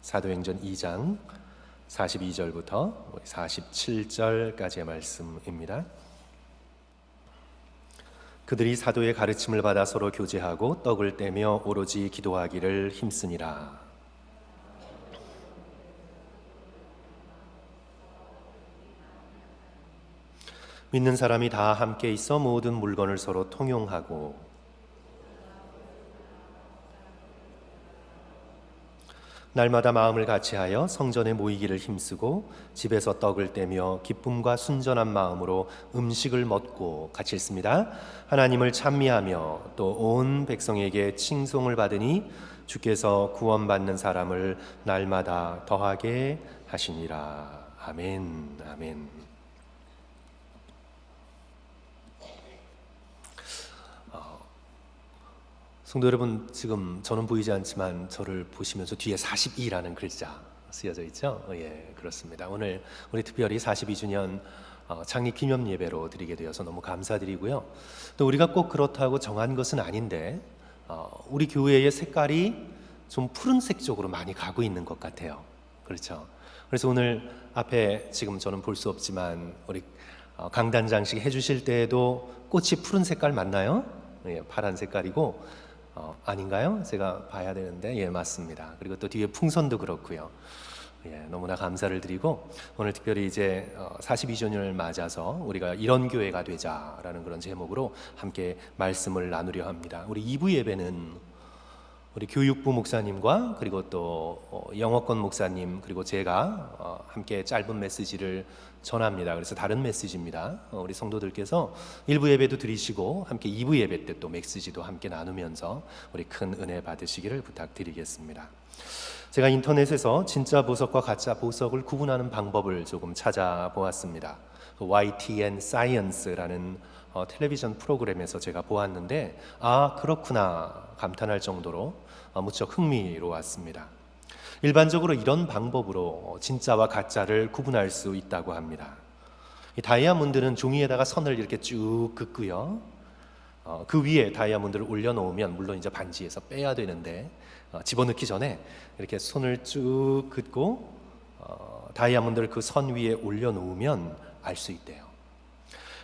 사도행전 2장 42절부터 47절까지의 말씀입니다. 그들이 사도의 가르침을 받아 서로 교제하고 떡을 떼며 오로지 기도하기를 힘쓰니라. 믿는 사람이 다 함께 있어 모든 물건을 서로 통용하고 날마다 마음을 같이하여 성전에 모이기를 힘쓰고 집에서 떡을 떼며 기쁨과 순전한 마음으로 음식을 먹고 같이 읽습니다. 하나님을 찬미하며 또 온 백성에게 칭송을 받으니 주께서 구원받는 사람을 날마다 더하게 하시니라. 아멘. 아멘. 성도 여러분, 지금 저는 보이지 않지만 저를 보시면서 뒤에 42라는 글자 쓰여져 있죠? 예, 그렇습니다. 오늘 우리 특별히 42주년 창립 기념 예배로 드리게 되어서 너무 감사드리고요. 또 우리가 꼭 그렇다고 정한 것은 아닌데 우리 교회의 색깔이 좀 푸른색 쪽으로 많이 가고 있는 것 같아요. 그렇죠? 그래서 오늘 앞에 지금 저는 볼 수 없지만 우리 강단 장식 해주실 때에도 꽃이 푸른 색깔 맞나요? 예, 파란 색깔이고 아닌가요? 제가 봐야 되는데 예, 맞습니다. 그리고 또 뒤에 풍선도 그렇고요. 예, 너무나 감사를 드리고 오늘 특별히 이제 42주년을 맞아서 우리가 이런 교회가 되자라는 그런 제목으로 함께 말씀을 나누려 합니다. 우리 2부 예배는 우리 교육부 목사님과 그리고 또 영어권 목사님 그리고 제가 함께 짧은 메시지를 전합니다. 그래서 다른 메시지입니다. 우리 성도들께서 1부 예배도 드리시고 함께 2부 예배 때 또 메시지도 함께 나누면서 우리 큰 은혜 받으시기를 부탁드리겠습니다. 제가 인터넷에서 진짜 보석과 가짜 보석을 구분하는 방법을 조금 찾아보았습니다. YTN Science라는 텔레비전 프로그램에서 제가 보았는데 그렇구나 감탄할 정도로 무척 흥미로웠습니다. 일반적으로 이런 방법으로 진짜와 가짜를 구분할 수 있다고 합니다. 이 다이아몬드는 종이에다가 선을 이렇게 쭉 긋고요. 그 위에 다이아몬드를 올려놓으면 물론 이제 반지에서 빼야 되는데 집어넣기 전에 이렇게 손을 쭉 긋고 다이아몬드를 그 선 위에 올려놓으면 알 수 있대요.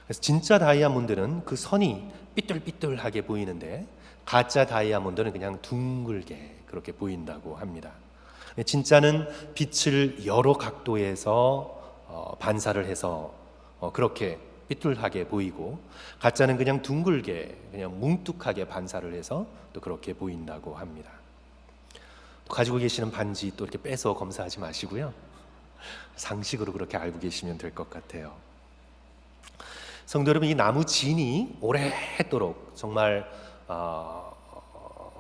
그래서 진짜 다이아몬드는 그 선이 삐뚤삐뚤하게 보이는데 가짜 다이아몬드는 그냥 둥글게 그렇게 보인다고 합니다. 진짜는 빛을 여러 각도에서 반사를 해서 그렇게 삐뚤하게 보이고 가짜는 그냥 둥글게 그냥 뭉툭하게 반사를 해서 또 그렇게 보인다고 합니다. 또 가지고 계시는 반지 또 이렇게 빼서 검사하지 마시고요. 상식으로 그렇게 알고 계시면 될 것 같아요. 성도 여러분, 이 나무 진이 오래도록 정말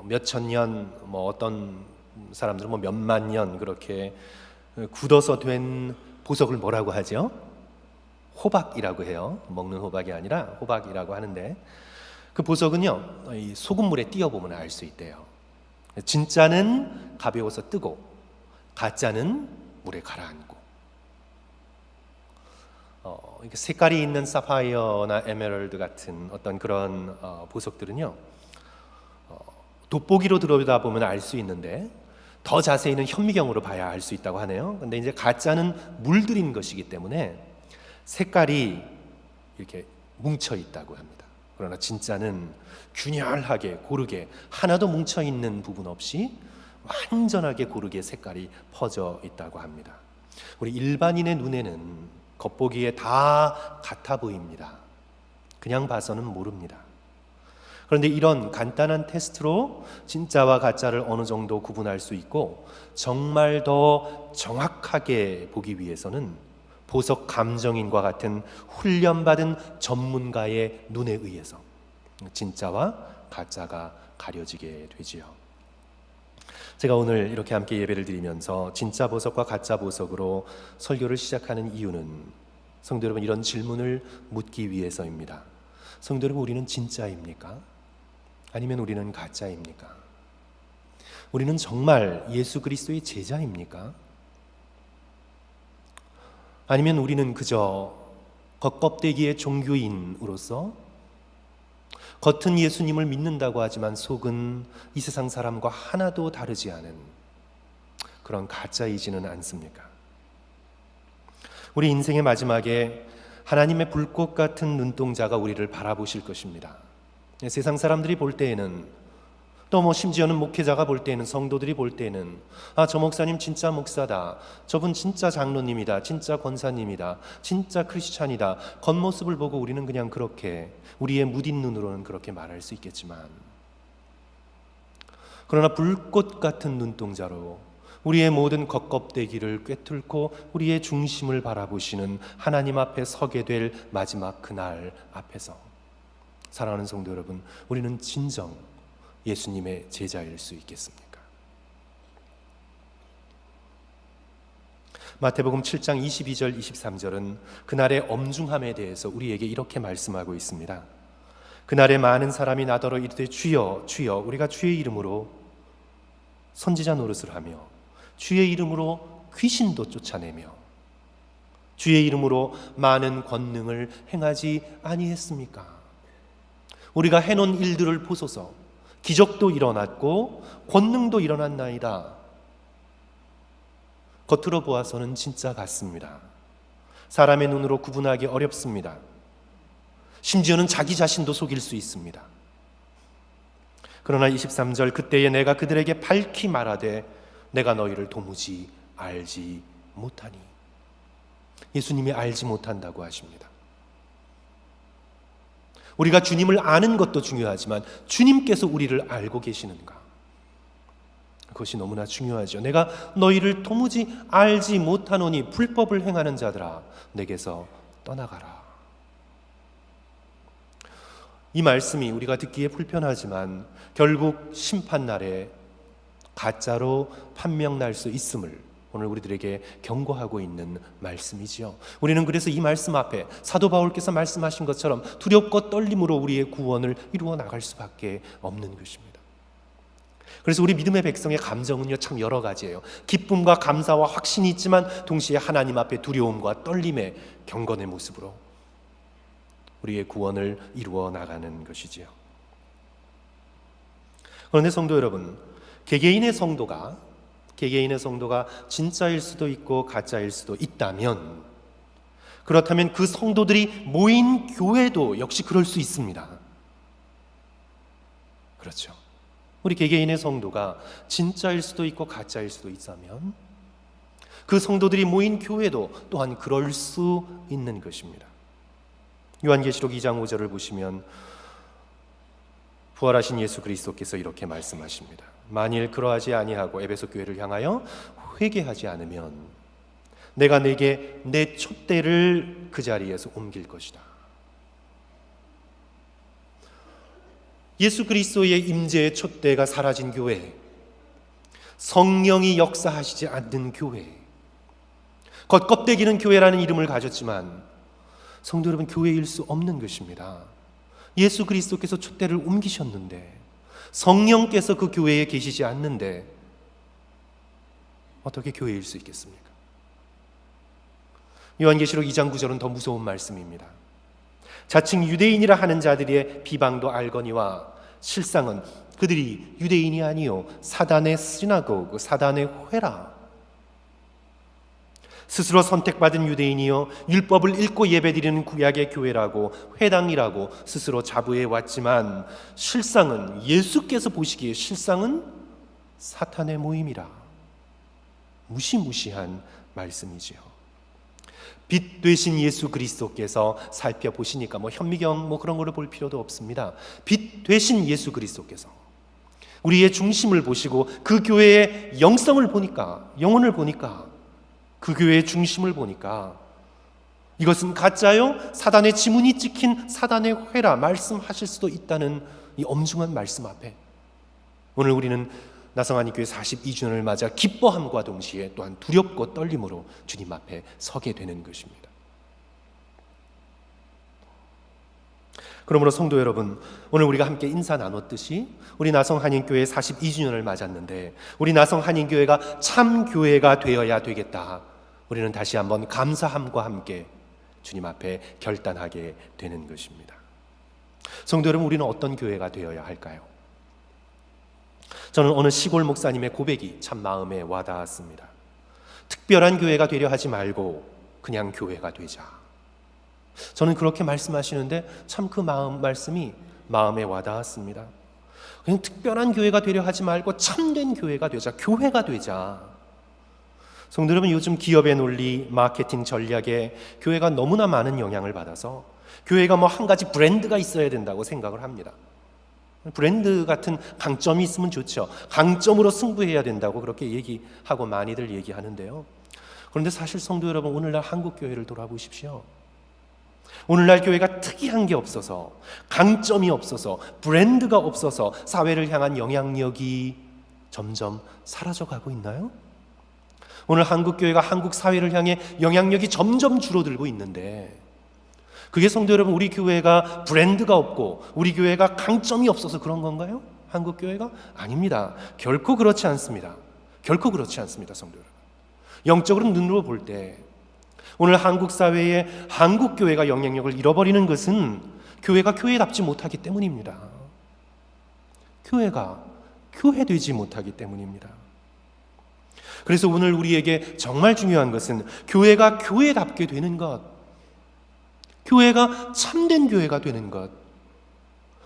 몇천 년, 어떤 사람들은 몇만 년 그렇게 굳어서 된 보석을 뭐라고 하죠? 호박이라고 해요. 먹는 호박이 아니라 호박이라고 하는데 그 보석은요, 이 소금물에 띄어보면 알 수 있대요. 진짜는 가벼워서 뜨고 가짜는 물에 가라앉고 색깔이 있는 사파이어나 에메랄드 같은 어떤 그런 보석들은요 돋보기로 들여다보면 알 수 있는데 더 자세히는 현미경으로 봐야 알 수 있다고 하네요. 근데 이제 가짜는 물들인 것이기 때문에 색깔이 이렇게 뭉쳐 있다고 합니다. 그러나 진짜는 균열하게 고르게 하나도 뭉쳐 있는 부분 없이 완전하게 고르게 색깔이 퍼져 있다고 합니다. 우리 일반인의 눈에는 겉보기에 다 같아 보입니다. 그냥 봐서는 모릅니다. 그런데 이런 간단한 테스트로 진짜와 가짜를 어느 정도 구분할 수 있고 정말 더 정확하게 보기 위해서는 보석 감정인과 같은 훈련받은 전문가의 눈에 의해서 진짜와 가짜가 가려지게 되지요. 제가 오늘 이렇게 함께 예배를 드리면서 진짜 보석과 가짜 보석으로 설교를 시작하는 이유는 성도 여러분, 이런 질문을 묻기 위해서입니다. 성도 여러분, 우리는 진짜입니까? 아니면 우리는 가짜입니까? 우리는 정말 예수 그리스도의 제자입니까? 아니면 우리는 그저 겉껍데기의 종교인으로서 겉은 예수님을 믿는다고 하지만 속은 이 세상 사람과 하나도 다르지 않은 그런 가짜이지는 않습니까? 우리 인생의 마지막에 하나님의 불꽃 같은 눈동자가 우리를 바라보실 것입니다. 세상 사람들이 볼 때에는, 또 심지어는 목회자가 볼 때에는, 성도들이 볼 때에는, 저 목사님 진짜 목사다, 저분 진짜 장로님이다, 진짜 권사님이다, 진짜 크리스찬이다, 겉모습을 보고 우리는 그냥 그렇게, 우리의 무딘 눈으로는 그렇게 말할 수 있겠지만, 그러나 불꽃 같은 눈동자로 우리의 모든 겉껍데기를 꿰뚫고 우리의 중심을 바라보시는 하나님 앞에 서게 될 마지막 그날 앞에서, 사랑하는 성도 여러분, 우리는 진정 예수님의 제자일 수 있겠습니까? 마태복음 7장 22절 23절은 그날의 엄중함에 대해서 우리에게 이렇게 말씀하고 있습니다. 그날에 많은 사람이 나더러 이르되 주여 주여 우리가 주의 이름으로 선지자 노릇을 하며 주의 이름으로 귀신도 쫓아내며 주의 이름으로 많은 권능을 행하지 아니했습니까? 우리가 해놓은 일들을 보소서. 기적도 일어났고 권능도 일어났나이다. 겉으로 보아서는 진짜 같습니다. 사람의 눈으로 구분하기 어렵습니다. 심지어는 자기 자신도 속일 수 있습니다. 그러나 23절, 그때에 내가 그들에게 밝히 말하되 내가 너희를 도무지 알지 못하니. 예수님이 알지 못한다고 하십니다. 우리가 주님을 아는 것도 중요하지만 주님께서 우리를 알고 계시는가, 그것이 너무나 중요하죠. 내가 너희를 도무지 알지 못하노니 불법을 행하는 자들아 내게서 떠나가라. 이 말씀이 우리가 듣기에 불편하지만 결국 심판날에 가짜로 판명날 수 있음을 오늘 우리들에게 경고하고 있는 말씀이지요. 우리는 그래서 이 말씀 앞에 사도 바울께서 말씀하신 것처럼 두렵고 떨림으로 우리의 구원을 이루어 나갈 수밖에 없는 것입니다. 그래서 우리 믿음의 백성의 감정은요, 참 여러 가지예요. 기쁨과 감사와 확신이 있지만 동시에 하나님 앞에 두려움과 떨림의 경건의 모습으로 우리의 구원을 이루어 나가는 것이지요. 그런데 성도 여러분, 개개인의 성도가 진짜일 수도 있고 가짜일 수도 있다면, 그렇다면 그 성도들이 모인 교회도 역시 그럴 수 있습니다. 그렇죠. 우리 개개인의 성도가 진짜일 수도 있고 가짜일 수도 있다면 그 성도들이 모인 교회도 또한 그럴 수 있는 것입니다. 요한계시록 2장 5절을 보시면 부활하신 예수 그리스도께서 이렇게 말씀하십니다. 만일 그러하지 아니하고 에베소 교회를 향하여 회개하지 않으면 내가 네게 내 촛대를 그 자리에서 옮길 것이다. 예수 그리스도의 임재의 촛대가 사라진 교회, 성령이 역사하시지 않는 교회, 겉껍데기는 교회라는 이름을 가졌지만 성도 여러분, 교회일 수 없는 것입니다. 예수 그리스도께서 촛대를 옮기셨는데, 성령께서 그 교회에 계시지 않는데 어떻게 교회일 수 있겠습니까? 요한계시록 2장 9절은 더 무서운 말씀입니다. 자칭 유대인이라 하는 자들의 비방도 알거니와 실상은 그들이 유대인이 아니요 사단의 시나고그, 사단의 회라. 스스로 선택받은 유대인이요 율법을 읽고 예배드리는 구약의 교회라고 회당이라고 스스로 자부해 왔지만 실상은, 예수께서 보시기에 실상은 사탄의 모임이라. 무시무시한 말씀이지요. 빛 되신 예수 그리스도께서 살펴보시니까 현미경 그런 거를 볼 필요도 없습니다. 빛 되신 예수 그리스도께서 우리의 중심을 보시고 그 교회의 영성을 보니까, 영혼을 보니까, 그 교회의 중심을 보니까 이것은 가짜요 사단의 지문이 찍힌 사단의 회라 말씀하실 수도 있다는 이 엄중한 말씀 앞에 오늘 우리는 나성하니교회 42주년을 맞아 기뻐함과 동시에 또한 두렵고 떨림으로 주님 앞에 서게 되는 것입니다. 그러므로 성도 여러분, 오늘 우리가 함께 인사 나눴듯이 우리 나성한인교회 42주년을 맞았는데 우리 나성한인교회가 참 교회가 되어야 되겠다, 우리는 다시 한번 감사함과 함께 주님 앞에 결단하게 되는 것입니다. 성도 여러분, 우리는 어떤 교회가 되어야 할까요? 저는 어느 시골 목사님의 고백이 참 마음에 와닿았습니다. 특별한 교회가 되려 하지 말고 그냥 교회가 되자. 저는 그렇게 말씀하시는데 참 그 말씀이 마음에 와닿았습니다. 그냥 특별한 교회가 되려 하지 말고 참된 교회가 되자, 교회가 되자. 성도 여러분, 요즘 기업의 논리, 마케팅 전략에 교회가 너무나 많은 영향을 받아서 교회가 뭐 한 가지 브랜드가 있어야 된다고 생각을 합니다. 브랜드 같은 강점이 있으면 좋죠. 강점으로 승부해야 된다고 그렇게 얘기하고 많이들 얘기하는데요. 그런데 사실 성도 여러분, 오늘날 한국 교회를 돌아보십시오. 오늘날 교회가 특이한 게 없어서, 강점이 없어서, 브랜드가 없어서 사회를 향한 영향력이 점점 사라져가고 있나요? 오늘 한국 교회가 한국 사회를 향해 영향력이 점점 줄어들고 있는데, 그게 성도 여러분, 우리 교회가 브랜드가 없고 우리 교회가 강점이 없어서 그런 건가요? 한국 교회가? 아닙니다. 결코 그렇지 않습니다. 결코 그렇지 않습니다, 성도 여러분. 영적으로 눈으로 볼 때 오늘 한국 사회에 한국 교회가 영향력을 잃어버리는 것은 교회가 교회답지 못하기 때문입니다. 교회가 교회되지 못하기 때문입니다. 그래서 오늘 우리에게 정말 중요한 것은 교회가 교회답게 되는 것, 교회가 참된 교회가 되는 것,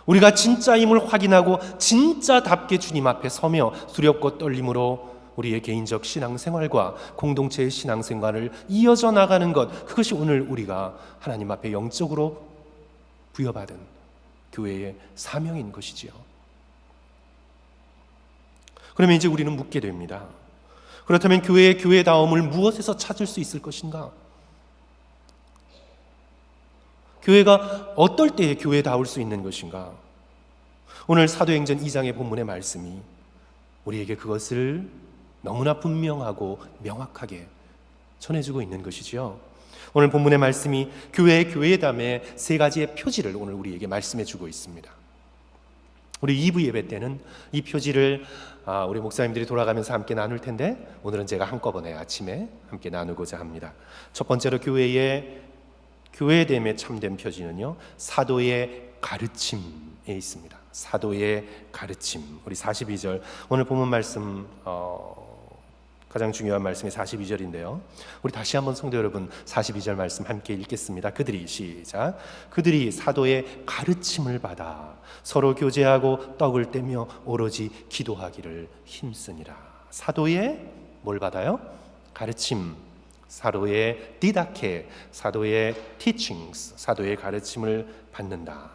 우리가 진짜임을 확인하고 진짜답게 주님 앞에 서며 두렵고 떨림으로 우리의 개인적 신앙생활과 공동체의 신앙생활을 이어져 나가는 것, 그것이 오늘 우리가 하나님 앞에 영적으로 부여받은 교회의 사명인 것이지요. 그러면 이제 우리는 묻게 됩니다. 그렇다면 교회의 교회다움을 무엇에서 찾을 수 있을 것인가? 교회가 어떨 때에 교회다울 수 있는 것인가? 오늘 사도행전 2장의 본문의 말씀이 우리에게 그것을 너무나 분명하고 명확하게 전해주고 있는 것이지요. 오늘 본문의 말씀이 교회의 교회담의 세 가지의 표지를 오늘 우리에게 말씀해주고 있습니다. 우리 2부 예배 때는 이 표지를 우리 목사님들이 돌아가면서 함께 나눌 텐데, 오늘은 제가 한꺼번에 아침에 함께 나누고자 합니다. 첫 번째로 교회됨의 참된 표지는요, 사도의 가르침에 있습니다. 사도의 가르침. 우리 42절, 오늘 본문 말씀 가장 중요한 말씀이 42절인데요. 우리 다시 한번 성도 여러분 42절 말씀 함께 읽겠습니다. 시작. 그들이 사도의 가르침을 받아 서로 교제하고 떡을 떼며 오로지 기도하기를 힘쓰니라. 사도의 뭘 받아요? 가르침. 사도의 디다케, 사도의 teachings, 사도의 가르침을 받는다.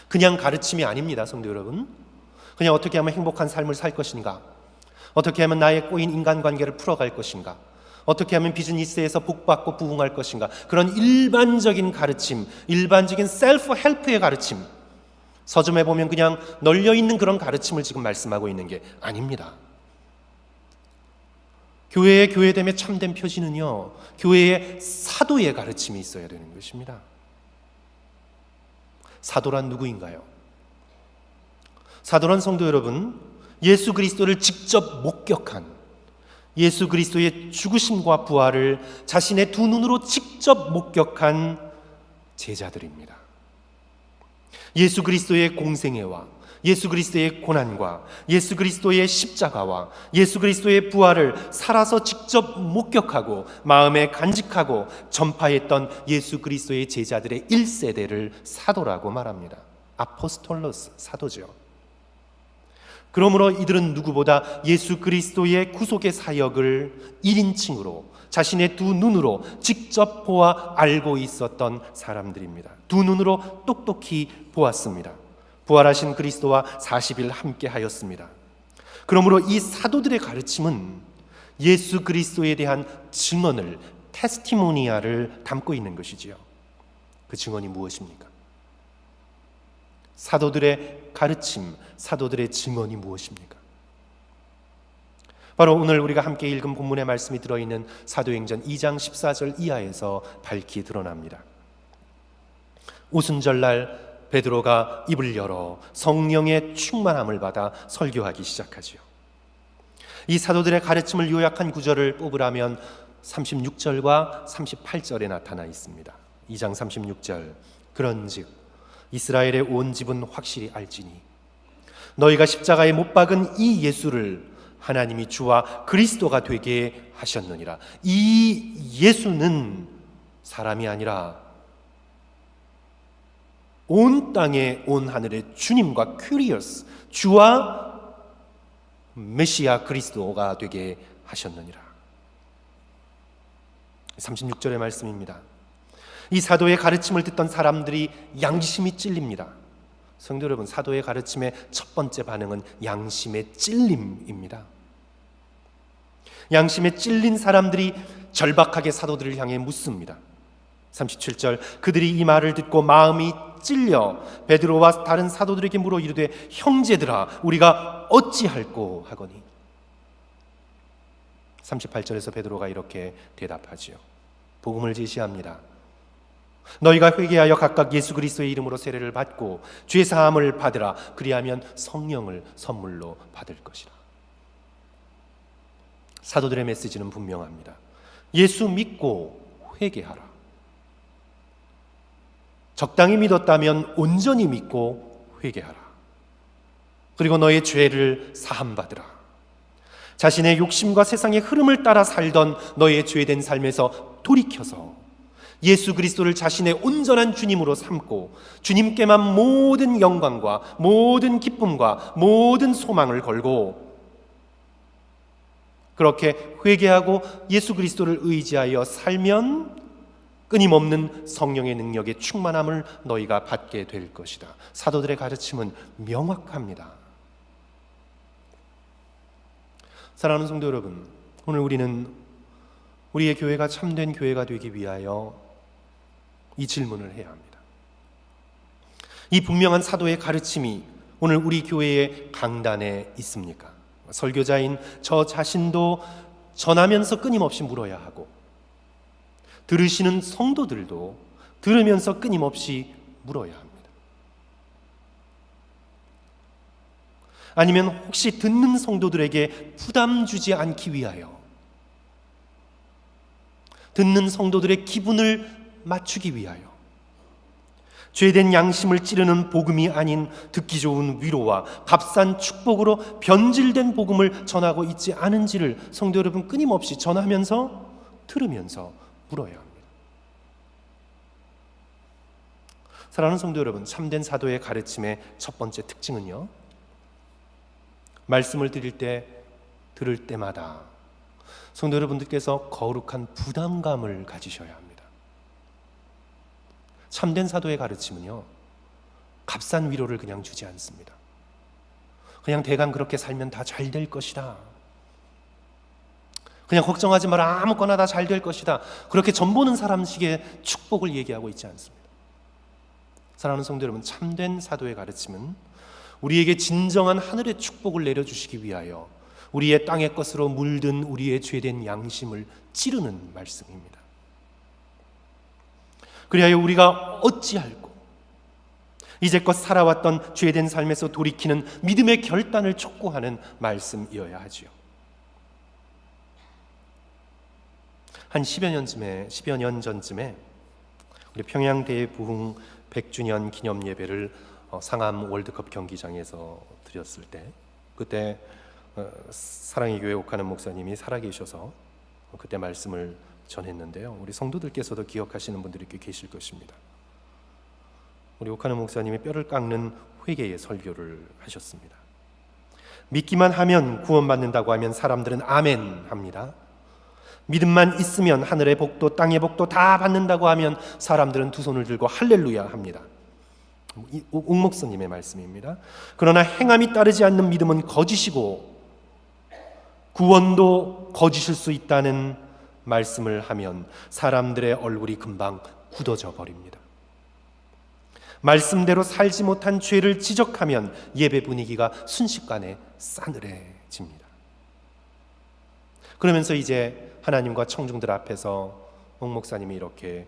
그냥 가르침이 아닙니다, 성도 여러분. 그냥 어떻게 하면 행복한 삶을 살 것인가, 어떻게 하면 나의 꼬인 인간관계를 풀어갈 것인가, 어떻게 하면 비즈니스에서 복받고 부흥할 것인가, 그런 일반적인 가르침, 일반적인 셀프 헬프의 가르침, 서점에 보면 그냥 널려있는 그런 가르침을 지금 말씀하고 있는 게 아닙니다. 교회의 교회됨의 참된 표지는요, 교회의 사도의 가르침이 있어야 되는 것입니다. 사도란 누구인가요? 사도란 성도 여러분, 예수 그리스도를 직접 목격한, 예수 그리스도의 죽으심과 부활을 자신의 두 눈으로 직접 목격한 제자들입니다. 예수 그리스도의 공생애와 예수 그리스도의 고난과 예수 그리스도의 십자가와 예수 그리스도의 부활을 살아서 직접 목격하고 마음에 간직하고 전파했던 예수 그리스도의 제자들의 1세대를 사도라고 말합니다. 아포스톨로스, 사도죠. 그러므로 이들은 누구보다 예수 그리스도의 구속의 사역을 1인칭으로 자신의 두 눈으로 직접 보아 알고 있었던 사람들입니다. 두 눈으로 똑똑히 보았습니다. 부활하신 그리스도와 40일 함께 하였습니다. 그러므로 이 사도들의 가르침은 예수 그리스도에 대한 증언을, 테스티모니아를 담고 있는 것이지요. 그 증언이 무엇입니까? 사도들의 가르침, 사도들의 증언이 무엇입니까? 바로 오늘 우리가 함께 읽은 본문의 말씀이 들어있는 사도행전 2장 14절 이하에서 밝히 드러납니다. 오순절날 베드로가 입을 열어 성령의 충만함을 받아 설교하기 시작하지요. 이 사도들의 가르침을 요약한 구절을 뽑으라면 36절과 38절에 나타나 있습니다. 2장 36절, 그런즉 이스라엘의 온 집은 확실히 알지니 너희가 십자가에 못 박은 이 예수를 하나님이 주와 그리스도가 되게 하셨느니라. 이 예수는 사람이 아니라 온 땅에 온 하늘의 주님과 큐리어스, 주와 메시아 그리스도가 되게 하셨느니라. 36절의 말씀입니다. 이 사도의 가르침을 듣던 사람들이 양심이 찔립니다. 성도 여러분, 사도의 가르침의 첫 번째 반응은 양심의 찔림입니다. 양심에 찔린 사람들이 절박하게 사도들을 향해 묻습니다. 37절, 그들이 이 말을 듣고 마음이 찔려 베드로와 다른 사도들에게 물어 이르되 형제들아 우리가 어찌할꼬 하거니. 38절에서 베드로가 이렇게 대답하지요. 복음을 제시합니다. 너희가 회개하여 각각 예수 그리스도의 이름으로 세례를 받고 죄 사함을 받으라. 그리하면 성령을 선물로 받을 것이라. 사도들의 메시지는 분명합니다. 예수 믿고 회개하라. 적당히 믿었다면 온전히 믿고 회개하라. 그리고 너의 죄를 사함받으라. 자신의 욕심과 세상의 흐름을 따라 살던 너의 죄된 삶에서 돌이켜서 예수 그리스도를 자신의 온전한 주님으로 삼고 주님께만 모든 영광과 모든 기쁨과 모든 소망을 걸고 그렇게 회개하고 예수 그리스도를 의지하여 살면 끊임없는 성령의 능력의 충만함을 너희가 받게 될 것이다. 사도들의 가르침은 명확합니다. 사랑하는 성도 여러분, 오늘 우리는 우리의 교회가 참된 교회가 되기 위하여 이 질문을 해야 합니다. 이 분명한 사도의 가르침이 오늘 우리 교회의 강단에 있습니까? 설교자인 저 자신도 전하면서 끊임없이 물어야 하고 들으시는 성도들도 들으면서 끊임없이 물어야 합니다. 아니면 혹시 듣는 성도들에게 부담 주지 않기 위하여 듣는 성도들의 기분을 맞추기 위하여 죄된 양심을 찌르는 복음이 아닌 듣기 좋은 위로와 값싼 축복으로 변질된 복음을 전하고 있지 않은지를 성도 여러분 끊임없이 전하면서 들으면서 물어야 합니다. 사랑하는 성도 여러분, 참된 사도의 가르침의 첫 번째 특징은요, 말씀을 들을 때마다 성도 여러분들께서 거룩한 부담감을 가지셔야 합니다. 참된 사도의 가르침은요, 값싼 위로를 그냥 주지 않습니다. 그냥 대강 그렇게 살면 다 잘 될 것이다, 그냥 걱정하지 마라, 아무거나 다 잘 될 것이다, 그렇게 전보는 사람식의 축복을 얘기하고 있지 않습니다. 사랑하는 성도 여러분, 참된 사도의 가르침은 우리에게 진정한 하늘의 축복을 내려주시기 위하여 우리의 땅의 것으로 물든 우리의 죄된 양심을 찌르는 말씀입니다. 그리하여 우리가 어찌할꼬, 이제껏 살아왔던 죄된 삶에서 돌이키는 믿음의 결단을 촉구하는 말씀이어야 하지요. 한 10여 년 전쯤에 우리 평양대부흥 100주년 기념 예배를 상암 월드컵 경기장에서 드렸을 때, 그때 사랑의 교회 옥하는 목사님이 살아계셔서 그때 말씀을 전했는데요, 우리 성도들께서도 기억하시는 분들이 꽤 계실 것입니다. 우리 옥하는 목사님이 뼈를 깎는 회개의 설교를 하셨습니다. 믿기만 하면 구원받는다고 하면 사람들은 아멘 합니다. 믿음만 있으면 하늘의 복도 땅의 복도 다 받는다고 하면 사람들은 두 손을 들고 할렐루야 합니다. 옥 목사님의 말씀입니다. 그러나 행함이 따르지 않는 믿음은 거짓이고 구원도 거짓일 수 있다는 말씀을 하면 사람들의 얼굴이 금방 굳어져 버립니다. 말씀대로 살지 못한 죄를 지적하면 예배 분위기가 순식간에 싸늘해집니다. 그러면서 이제 하나님과 청중들 앞에서 옥 목사님이 이렇게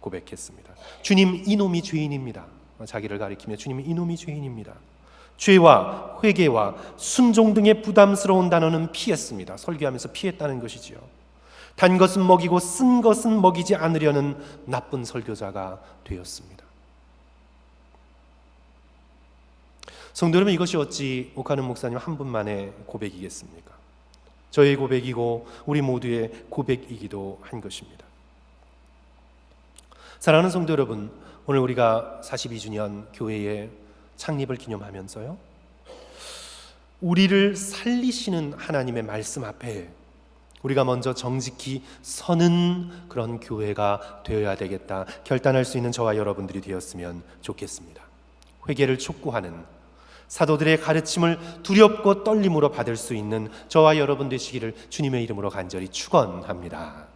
고백했습니다. 주님, 이놈이 죄인입니다. 자기를 가리키며 주님, 이놈이 죄인입니다. 죄와 회개와 순종 등의 부담스러운 단어는 피했습니다. 설교하면서 피했다는 것이지요. 단 것은 먹이고 쓴 것은 먹이지 않으려는 나쁜 설교자가 되었습니다. 성도 여러분, 이것이 어찌 옥하는 목사님 한 분만의 고백이겠습니까? 저의 고백이고 우리 모두의 고백이기도 한 것입니다. 사랑하는 성도 여러분, 오늘 우리가 42주년 교회의 창립을 기념하면서요, 우리를 살리시는 하나님의 말씀 앞에 우리가 먼저 정직히 서는 그런 교회가 되어야 되겠다 결단할 수 있는 저와 여러분들이 되었으면 좋겠습니다. 회개를 촉구하는, 사도들의 가르침을 두렵고 떨림으로 받을 수 있는 저와 여러분 되시기를 주님의 이름으로 간절히 축원합니다.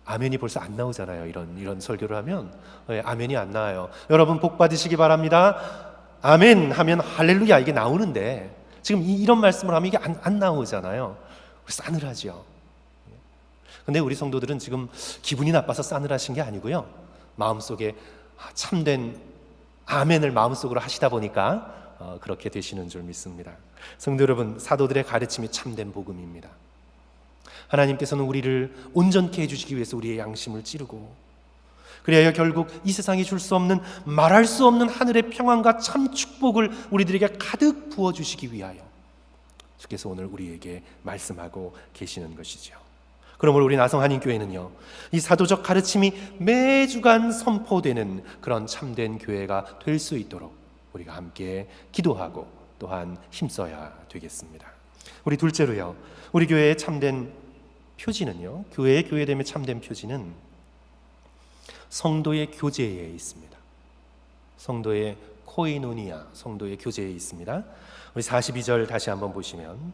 아멘이 벌써 안 나오잖아요. 이런 설교를 하면 아멘이 안 나와요. 여러분 복 받으시기 바랍니다. 아멘 하면 할렐루야 이게 나오는데 지금 이런 말씀을 하면 이게 안 나오잖아요. 싸늘하죠. 근데 우리 성도들은 지금 기분이 나빠서 싸늘하신 게 아니고요, 마음속에 참된 아멘을 마음속으로 하시다 보니까 그렇게 되시는 줄 믿습니다. 성도 여러분, 사도들의 가르침이 참된 복음입니다. 하나님께서는 우리를 온전케 해주시기 위해서 우리의 양심을 찌르고, 그리하여 결국 이 세상이 줄 수 없는, 말할 수 없는 하늘의 평안과 참 축복을 우리들에게 가득 부어주시기 위하여 주께서 오늘 우리에게 말씀하고 계시는 것이죠. 그러므로 우리 나성 한인교회는요, 이 사도적 가르침이 매주간 선포되는 그런 참된 교회가 될 수 있도록 우리가 함께 기도하고 또한 힘써야 되겠습니다. 우리 둘째로요, 우리 교회의 참된 표지는요, 교회의 교회됨의 참된 표지는 성도의 교제에 있습니다. 성도의 코이노니아, 성도의 교제에 있습니다. 우리 42절 다시 한번 보시면,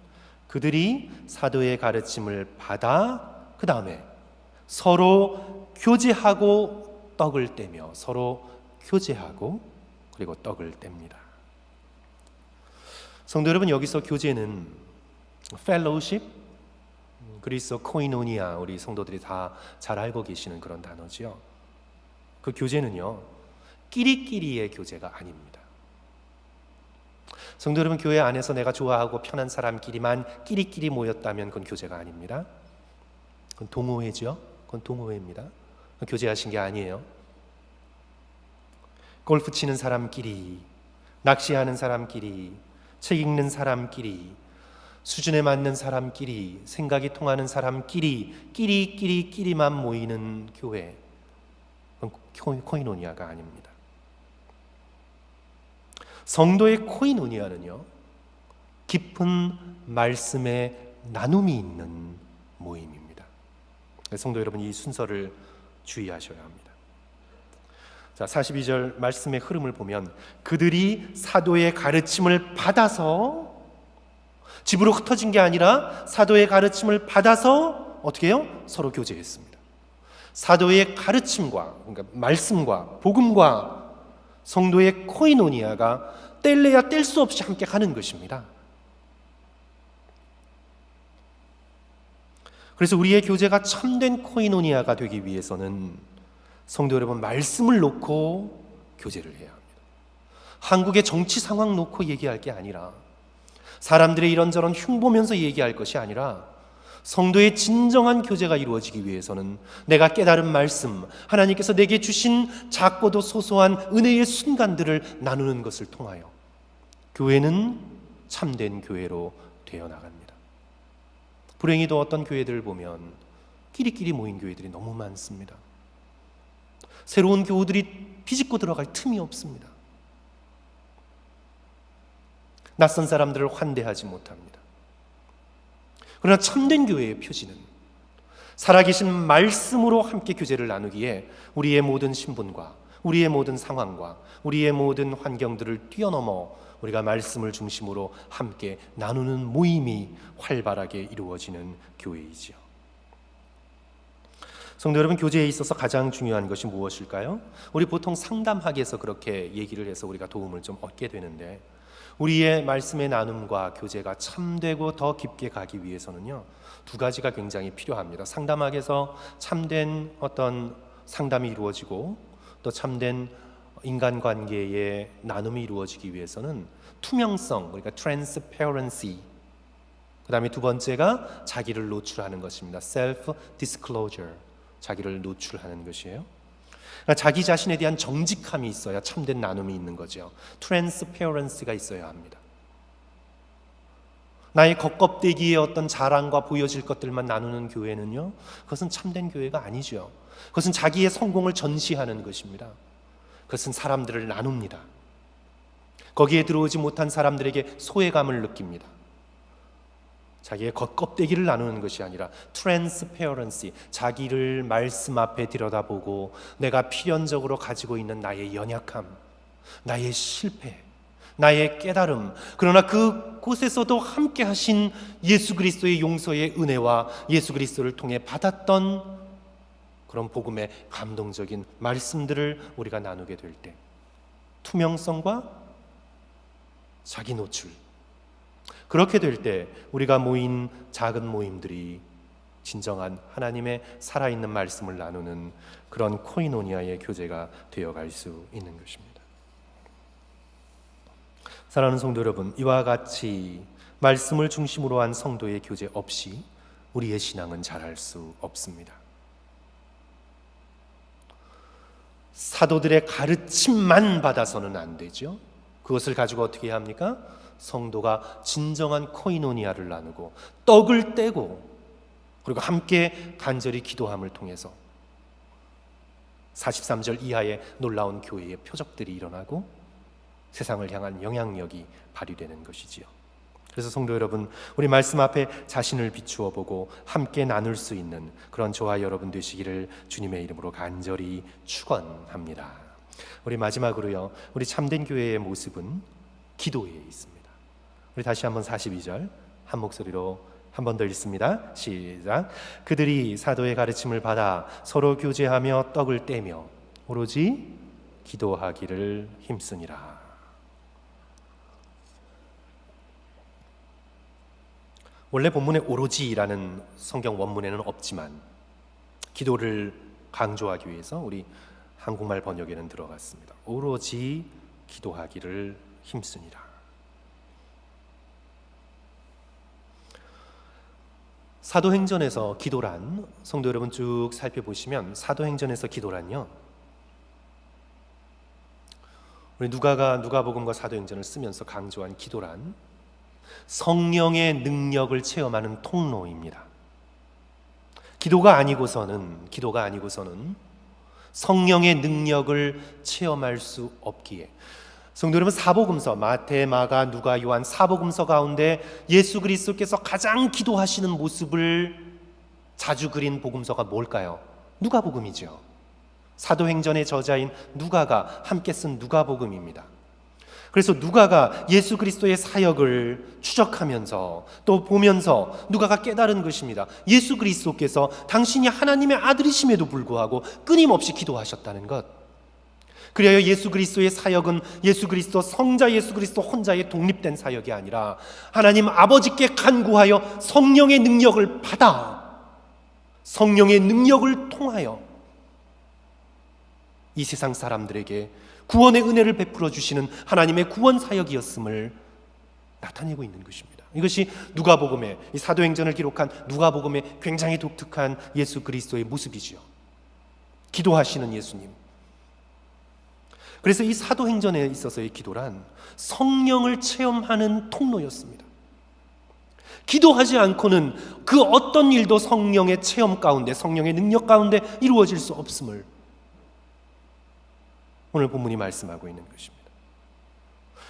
그들이 사도의 가르침을 받아 그 다음에 서로 교제하고 떡을 떼며, 서로 교제하고 그리고 떡을 뗍니다. 성도 여러분, 여기서 교제는 fellowship, 그리스어 코이노니아, 우리 성도들이 다 잘 알고 계시는 그런 단어지요. 그 교제는요, 끼리끼리의 교제가 아닙니다. 성도 여러분, 교회 안에서 내가 좋아하고 편한 사람끼리만 끼리끼리 모였다면 그건 교제가 아닙니다. 그건 동호회죠. 그건 동호회입니다. 교제하신 게 아니에요. 골프 치는 사람끼리, 낚시하는 사람끼리, 책 읽는 사람끼리, 수준에 맞는 사람끼리, 생각이 통하는 사람끼리, 끼리만 모이는 교회, 그건 코이노니아가 아닙니다. 성도의 코이노니아는요, 깊은 말씀의 나눔이 있는 모임입니다. 성도 여러분, 이 순서를 주의하셔야 합니다. 자, 42절 말씀의 흐름을 보면, 그들이 사도의 가르침을 받아서, 집으로 흩어진 게 아니라 사도의 가르침을 받아서 어떻게 해요? 서로 교제했습니다. 사도의 가르침과, 그러니까 말씀과 복음과 성도의 코이노니아가 뗄래야 뗄 수 없이 함께 가는 것입니다. 그래서 우리의 교제가 참된 코이노니아가 되기 위해서는 성도 여러분, 말씀을 놓고 교제를 해야 합니다. 한국의 정치 상황 놓고 얘기할 게 아니라, 사람들의 이런저런 흉보면서 얘기할 것이 아니라, 성도의 진정한 교제가 이루어지기 위해서는 내가 깨달은 말씀, 하나님께서 내게 주신 작고도 소소한 은혜의 순간들을 나누는 것을 통하여 교회는 참된 교회로 되어 나갑니다. 불행히도 어떤 교회들을 보면 끼리끼리 모인 교회들이 너무 많습니다. 새로운 교우들이 비집고 들어갈 틈이 없습니다. 낯선 사람들을 환대하지 못합니다. 그러나 참된 교회의 표지는 살아계신 말씀으로 함께 교제를 나누기에 우리의 모든 신분과 우리의 모든 상황과 우리의 모든 환경들을 뛰어넘어 우리가 말씀을 중심으로 함께 나누는 모임이 활발하게 이루어지는 교회이지요. 성도 여러분, 교제에 있어서 가장 중요한 것이 무엇일까요? 우리 보통 상담학에서 그렇게 얘기를 해서 우리가 도움을 좀 얻게 되는데, 우리의 말씀의 나눔과 교제가 참되고 더 깊게 가기 위해서는요, 두 가지가 굉장히 필요합니다. 상담학에서 참된 어떤 상담이 이루어지고 또 참된 인간관계의 나눔이 이루어지기 위해서는 투명성, 그러니까 transparency, 그 다음에 두 번째가 자기를 노출하는 것입니다. self disclosure, 자기를 노출하는 것이에요. 그러니까 자기 자신에 대한 정직함이 있어야 참된 나눔이 있는 거죠. 트랜스페어런스가 있어야 합니다. 나의 겉껍데기의 어떤 자랑과 보여질 것들만 나누는 교회는요, 그것은 참된 교회가 아니죠. 그것은 자기의 성공을 전시하는 것입니다. 그것은 사람들을 나눕니다. 거기에 들어오지 못한 사람들에게 소외감을 느낍니다. 자기의 겉껍데기를 나누는 것이 아니라 트랜스페어런시, 자기를 말씀 앞에 들여다보고 내가 필연적으로 가지고 있는 나의 연약함, 나의 실패, 나의 깨달음, 그러나 그곳에서도 함께 하신 예수 그리스도의 용서의 은혜와 예수 그리스도를 통해 받았던 그런 복음의 감동적인 말씀들을 우리가 나누게 될 때, 투명성과 자기 노출, 그렇게 될 때 우리가 모인 작은 모임들이 진정한 하나님의 살아있는 말씀을 나누는 그런 코이노니아의 교제가 되어갈 수 있는 것입니다. 사랑하는 성도 여러분, 이와 같이 말씀을 중심으로 한 성도의 교제 없이 우리의 신앙은 자랄 수 없습니다. 사도들의 가르침만 받아서는 안 되죠. 그것을 가지고 어떻게 해야 합니까? 성도가 진정한 코이노니아를 나누고 떡을 떼고 그리고 함께 간절히 기도함을 통해서 43절 이하의 놀라운 교회의 표적들이 일어나고 세상을 향한 영향력이 발휘되는 것이지요. 그래서 성도 여러분, 우리 말씀 앞에 자신을 비추어 보고 함께 나눌 수 있는 그런 저와 여러분 되시기를 주님의 이름으로 간절히 축원합니다. 우리 마지막으로요, 우리 참된 교회의 모습은 기도에 있습니다. 우리 다시 한번 42절 한 목소리로 한 번 더 읽습니다. 시작. 그들이 사도의 가르침을 받아 서로 교제하며 떡을 떼며 오로지 기도하기를 힘쓰니라. 원래 본문에 오로지라는 성경 원문에는 없지만 기도를 강조하기 위해서 우리 한국말 번역에는 들어갔습니다. 오로지 기도하기를 힘쓰니라. 사도행전에서 기도란, 성도 여러분 쭉 살펴보시면 사도행전에서 기도란요, 우리 누가가 누가복음과 사도행전을 쓰면서 강조한 기도란 성령의 능력을 체험하는 통로입니다. 기도가 아니고서는 성령의 능력을 체험할 수 없기에, 성도 여러분, 사복음서 마태, 마가, 누가, 요한 사복음서 가운데 예수 그리스도께서 가장 기도하시는 모습을 자주 그린 복음서가 뭘까요? 누가복음이죠. 사도행전의 저자인 누가가 함께 쓴 누가복음입니다. 그래서 누가가 예수 그리스도의 사역을 추적하면서 또 보면서 누가가 깨달은 것입니다. 예수 그리스도께서 당신이 하나님의 아들이심에도 불구하고 끊임없이 기도하셨다는 것. 그래야 예수 그리스도의 사역은 예수 그리스도, 성자 예수 그리스도 혼자의 독립된 사역이 아니라 하나님 아버지께 간구하여 성령의 능력을 받아 성령의 능력을 통하여 이 세상 사람들에게 구원의 은혜를 베풀어 주시는 하나님의 구원 사역이었음을 나타내고 있는 것입니다. 이것이 누가복음의, 이 사도행전을 기록한 누가복음의 굉장히 독특한 예수 그리스도의 모습이지요. 기도하시는 예수님. 그래서 이 사도행전에 있어서의 기도란 성령을 체험하는 통로였습니다. 기도하지 않고는 그 어떤 일도 성령의 체험 가운데, 성령의 능력 가운데 이루어질 수 없음을 오늘 본문이 말씀하고 있는 것입니다.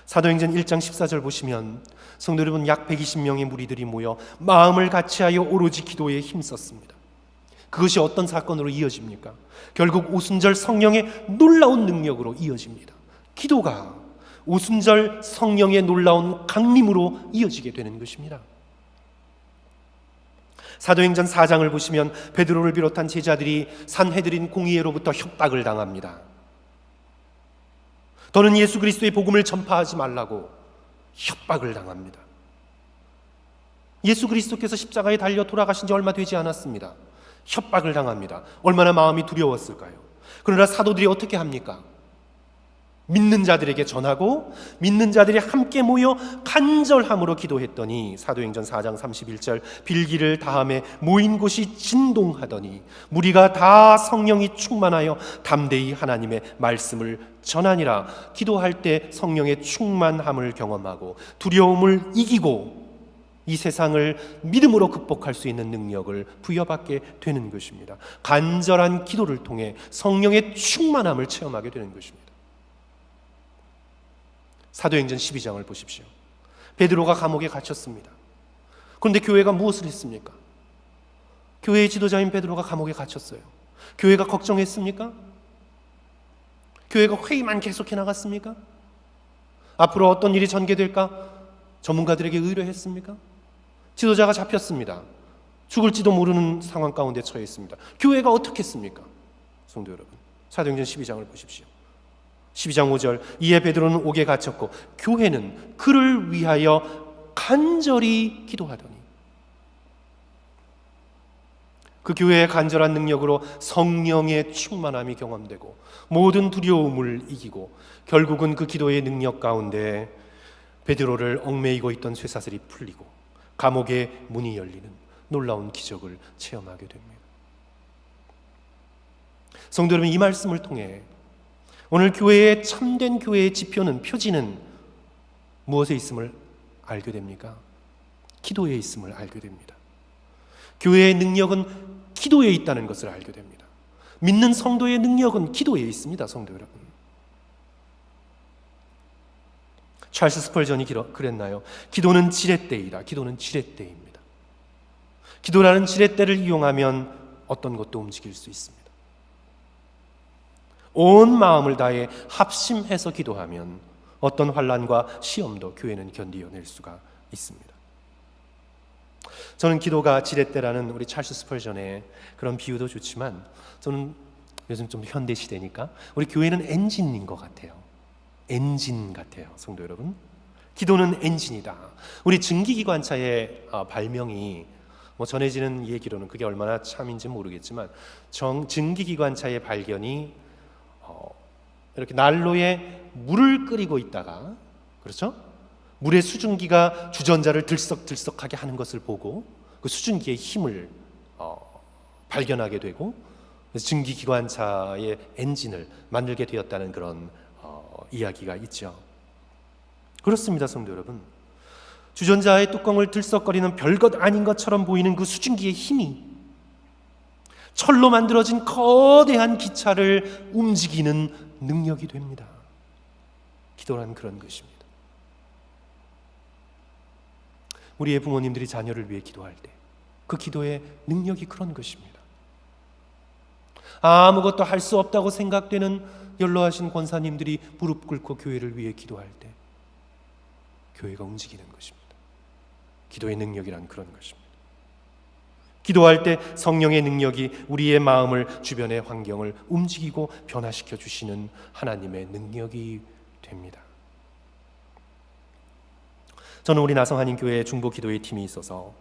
사도행전 1장 14절 보시면 성도 여러분, 약 120명의 무리들이 모여 마음을 같이하여 오로지 기도에 힘썼습니다. 그것이 어떤 사건으로 이어집니까? 결국 오순절 성령의 놀라운 능력으로 이어집니다. 기도가 오순절 성령의 놀라운 강림으로 이어지게 되는 것입니다. 사도행전 4장을 보시면 베드로를 비롯한 제자들이 산헤드린 공의회로부터 협박을 당합니다. 너는 예수 그리스도의 복음을 전파하지 말라고 협박을 당합니다. 예수 그리스도께서 십자가에 달려 돌아가신 지 얼마 되지 않았습니다. 협박을 당합니다. 얼마나 마음이 두려웠을까요? 그러나 사도들이 어떻게 합니까? 믿는 자들에게 전하고 믿는 자들이 함께 모여 간절함으로 기도했더니 사도행전 4장 31절 빌기를 다함에 모인 곳이 진동하더니 무리가 다 성령이 충만하여 담대히 하나님의 말씀을 전하니라. 기도할 때 성령의 충만함을 경험하고 두려움을 이기고 이 세상을 믿음으로 극복할 수 있는 능력을 부여받게 되는 것입니다. 간절한 기도를 통해 성령의 충만함을 체험하게 되는 것입니다. 사도행전 12장을 보십시오. 베드로가 감옥에 갇혔습니다. 그런데 교회가 무엇을 했습니까? 교회의 지도자인 베드로가 감옥에 갇혔어요. 교회가 걱정했습니까? 교회가 회의만 계속해 나갔습니까? 앞으로 어떤 일이 전개될까? 전문가들에게 의뢰했습니까? 지도자가 잡혔습니다. 죽을지도 모르는 상황 가운데 처해 있습니다. 교회가 어떻게 했습니까? 성도 여러분, 사도행전 12장을 보십시오. 12장 5절 이에 베드로는 옥에 갇혔고 교회는 그를 위하여 간절히 기도하더니 그 교회의 간절한 능력으로 성령의 충만함이 경험되고 모든 두려움을 이기고 결국은 그 기도의 능력 가운데 베드로를 얽매이고 있던 쇠사슬이 풀리고 감옥의 문이 열리는 놀라운 기적을 체험하게 됩니다. 성도 여러분, 이 말씀을 통해 오늘 교회의 참된 교회의 지표는 표지는 무엇에 있음을 알게 됩니까? 기도에 있음을 알게 됩니다. 교회의 능력은 기도에 있다는 것을 알게 됩니다. 믿는 성도의 능력은 기도에 있습니다. 성도 여러분, 찰스 스펄전이 그랬나요? 기도는 지렛대이다. 기도는 지렛대입니다. 기도라는 지렛대를 이용하면 어떤 것도 움직일 수 있습니다. 온 마음을 다해 합심해서 기도하면 어떤 환난과 시험도 교회는 견디어낼 수가 있습니다. 저는 기도가 지렛대라는 우리 찰스 스펄전의 그런 비유도 좋지만 저는 요즘 좀 현대 시대니까 우리 교회는 엔진인 것 같아요. 엔진 같아요. 성도 여러분, 기도는 엔진이다. 우리 증기기관차의 발명이 전해지는 얘기로는 그게 얼마나 참인지 모르겠지만 증기기관차의 발견이 이렇게 난로에 물을 끓이고 있다가, 그렇죠? 물의 수증기가 주전자를 들썩들썩하게 하는 것을 보고 그 수증기의 힘을 발견하게 되고 증기기관차의 엔진을 만들게 되었다는 그런 이야기가 있죠. 그렇습니다, 성도 여러분. 주전자의 뚜껑을 들썩거리는 별것 아닌 것처럼 보이는 그 수증기의 힘이 철로 만들어진 거대한 기차를 움직이는 능력이 됩니다. 기도란 그런 것입니다. 우리의 부모님들이 자녀를 위해 기도할 때 그 기도의 능력이 그런 것입니다. 아무것도 할 수 없다고 생각되는 연로하신 권사님들이 무릎 꿇고 교회를 위해 기도할 때 교회가 움직이는 것입니다. 기도의 능력이란 그런 것입니다. 기도할 때 성령의 능력이 우리의 마음을, 주변의 환경을 움직이고 변화시켜 주시는 하나님의 능력이 됩니다. 저는 우리 나성한인교회 중보기도회 팀이 있어서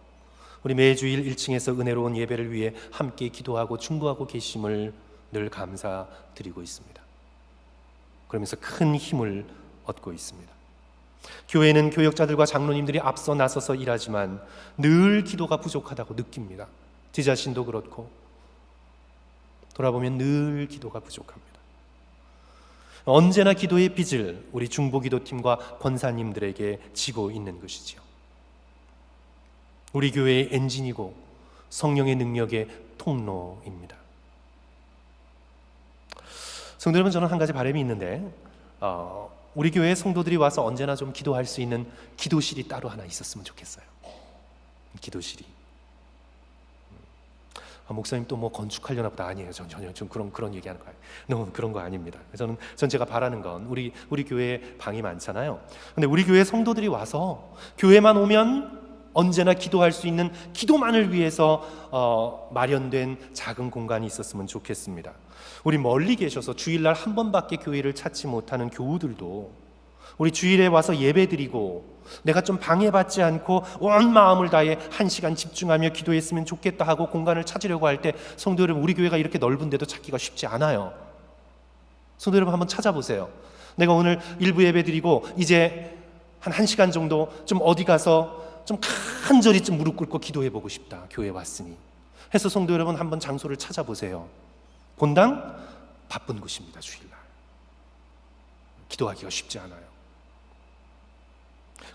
우리 매주일 1층에서 은혜로운 예배를 위해 함께 기도하고 중보하고 계심을 늘 감사드리고 있습니다. 그러면서 큰 힘을 얻고 있습니다. 교회는 교역자들과 장로님들이 앞서 나서서 일하지만 늘 기도가 부족하다고 느낍니다. 제 자신도 그렇고 돌아보면 늘 기도가 부족합니다. 언제나 기도의 빚을 우리 중보기도팀과 권사님들에게 지고 있는 것이지요. 우리 교회의 엔진이고 성령의 능력의 통로입니다. 성도 여러분, 저는 한 가지 바람이 있는데 우리 교회 성도들이 와서 언제나 좀 기도할 수 있는 기도실이 따로 하나 있었으면 좋겠어요. 기도실이. 목사님 또 뭐 건축하려나 보다. 아니에요. 전혀 좀 그런 얘기하는 거예요. 너무 그런 거 아닙니다. 전 제가 바라는 건 우리 교회에 방이 많잖아요. 근데 우리 교회 성도들이 와서 교회만 오면 언제나 기도할 수 있는 기도만을 위해서 마련된 작은 공간이 있었으면 좋겠습니다. 우리 멀리 계셔서 주일날 한 번밖에 교회를 찾지 못하는 교우들도 우리 주일에 와서 예배드리고 내가 좀 방해받지 않고 온 마음을 다해 1시간 집중하며 기도했으면 좋겠다 하고 공간을 찾으려고 할 때 성도 여러분, 우리 교회가 이렇게 넓은데도 찾기가 쉽지 않아요. 성도 여러분, 한번 찾아보세요. 내가 오늘 일부 예배 드리고 이제 한 1시간 정도 좀 어디 가서 좀 간절히 좀 무릎 꿇고 기도해 보고 싶다. 교회에 왔으니 해서 성도 여러분 한번 장소를 찾아보세요. 본당 바쁜 곳입니다. 주일날 기도하기가 쉽지 않아요.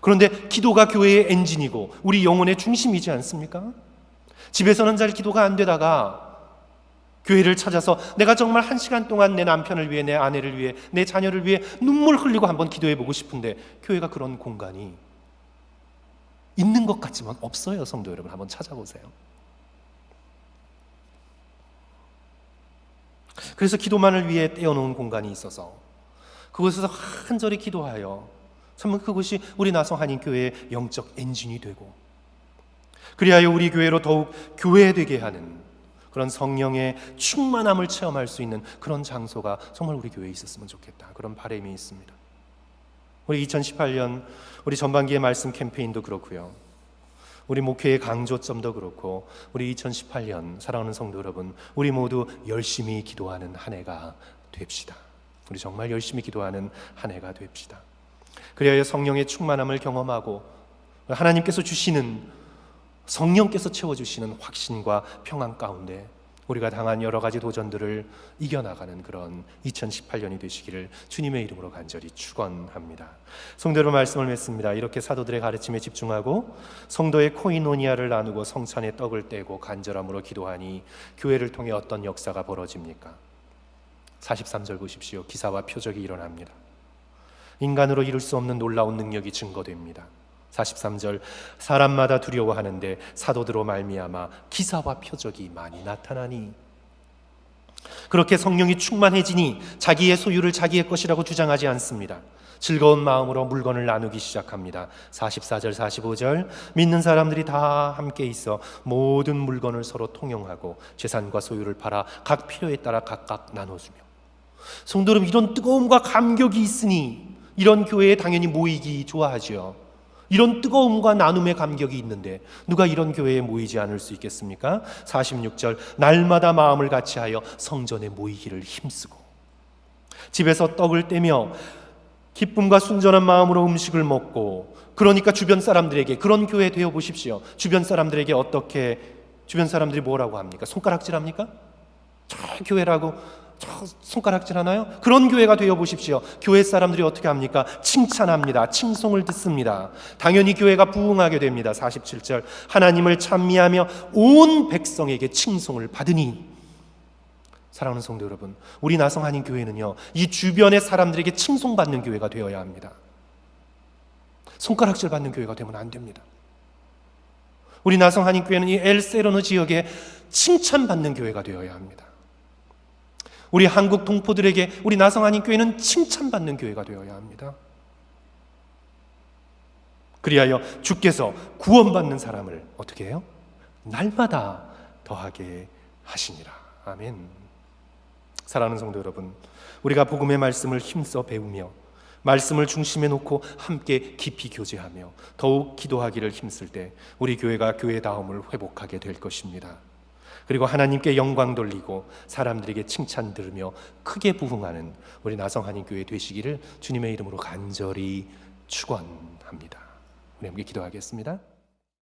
그런데 기도가 교회의 엔진이고 우리 영혼의 중심이지 않습니까? 집에서는 잘 기도가 안 되다가 교회를 찾아서 내가 정말 1시간 동안 내 남편을 위해, 내 아내를 위해, 내 자녀를 위해 눈물 흘리고 한번 기도해 보고 싶은데 교회가 그런 공간이 있는 것 같지만 없어요. 성도 여러분 한번 찾아보세요. 그래서 기도만을 위해 떼어놓은 공간이 있어서 그곳에서 간절히 기도하여 참 그것이 우리 나성 한인교회의 영적 엔진이 되고 그리하여 우리 교회로 더욱 교회되게 하는 그런 성령의 충만함을 체험할 수 있는 그런 장소가 정말 우리 교회에 있었으면 좋겠다. 그런 바람이 있습니다. 우리 2018년 우리 전반기의 말씀 캠페인도 그렇고요. 우리 목회의 강조점도 그렇고 우리 2018년 사랑하는 성도 여러분 우리 모두 열심히 기도하는 한 해가 됩시다. 우리 정말 열심히 기도하는 한 해가 됩시다. 그리하여 성령의 충만함을 경험하고 하나님께서 주시는 성령께서 채워주시는 확신과 평안 가운데 우리가 당한 여러 가지 도전들을 이겨나가는 그런 2018년이 되시기를 주님의 이름으로 간절히 축원합니다. 성도로 말씀을 맺습니다. 이렇게 사도들의 가르침에 집중하고 성도의 코이노니아를 나누고 성찬의 떡을 떼고 간절함으로 기도하니 교회를 통해 어떤 역사가 벌어집니까? 43절 보십시오. 기사와 표적이 일어납니다. 인간으로 이룰 수 없는 놀라운 능력이 증거됩니다. 43절 사람마다 두려워하는데 사도들로 말미암아 기사와 표적이 많이 나타나니 그렇게 성령이 충만해지니 자기의 소유를 자기의 것이라고 주장하지 않습니다. 즐거운 마음으로 물건을 나누기 시작합니다. 44절 45절 믿는 사람들이 다 함께 있어 모든 물건을 서로 통용하고 재산과 소유를 팔아 각 필요에 따라 각각 나눠주며 성도 여러분 이런 뜨거움과 감격이 있으니 이런 교회에 당연히 모이기 좋아하죠. 이런 뜨거움과 나눔의 감격이 있는데 누가 이런 교회에 모이지 않을 수 있겠습니까? 46절 날마다 마음을 같이하여 성전에 모이기를 힘쓰고 집에서 떡을 떼며 기쁨과 순전한 마음으로 음식을 먹고 그러니까 주변 사람들에게 그런 교회 되어 보십시오. 주변 사람들에게 어떻게 주변 사람들이 뭐라고 합니까? 손가락질합니까? 저 교회라고 손가락질 하나요? 그런 교회가 되어 보십시오. 교회 사람들이 어떻게 합니까? 칭찬합니다. 칭송을 듣습니다. 당연히 교회가 부흥하게 됩니다. 47절 하나님을 찬미하며 온 백성에게 칭송을 받으니 사랑하는 성도 여러분 우리 나성 한인 교회는요 이 주변의 사람들에게 칭송받는 교회가 되어야 합니다. 손가락질 받는 교회가 되면 안 됩니다. 우리 나성 한인 교회는 이 엘세로느 지역에 칭찬받는 교회가 되어야 합니다. 우리 한국 동포들에게 우리 나성 한인 교회는 칭찬받는 교회가 되어야 합니다. 그리하여 주께서 구원받는 사람을 어떻게 해요? 날마다 더하게 하시니라. 아멘. 사랑하는 성도 여러분 우리가 복음의 말씀을 힘써 배우며 말씀을 중심에 놓고 함께 깊이 교제하며 더욱 기도하기를 힘쓸 때 우리 교회가 교회다움을 회복하게 될 것입니다. 그리고 하나님께 영광 돌리고 사람들에게 칭찬 들으며 크게 부흥하는 우리 나성 한인 교회 되시기를 주님의 이름으로 간절히 축원합니다. 우리 함께 기도하겠습니다.